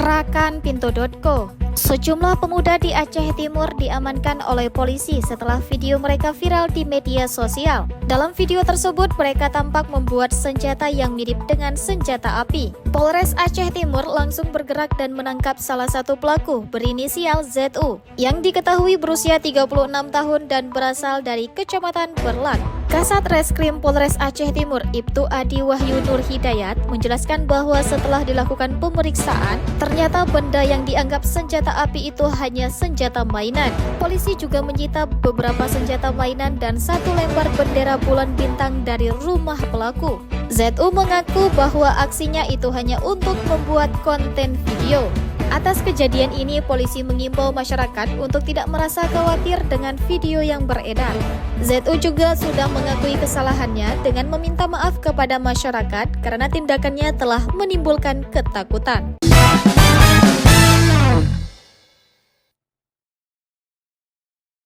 Gerakan Pintu.co. Sejumlah pemuda di Aceh Timur diamankan oleh polisi setelah video mereka viral di media sosial. Dalam video tersebut, mereka tampak membuat senjata yang mirip dengan senjata api. Polres Aceh Timur langsung bergerak dan menangkap salah satu pelaku berinisial ZU yang diketahui berusia 36 tahun dan berasal dari Kecamatan Berlak. Kasat Reskrim Polres Aceh Timur Ibtu Adi Wahyu Nur Hidayat menjelaskan bahwa setelah dilakukan pemeriksaan, ternyata benda yang dianggap senjata api itu hanya senjata mainan. Polisi juga menyita beberapa senjata mainan dan satu lembar bendera bulan bintang dari rumah pelaku. ZU mengaku bahwa aksinya itu hanya untuk membuat konten video. Atas kejadian ini, polisi mengimbau masyarakat untuk tidak merasa khawatir dengan video yang beredar. ZU juga sudah mengakui kesalahannya dengan meminta maaf kepada masyarakat karena tindakannya telah menimbulkan ketakutan.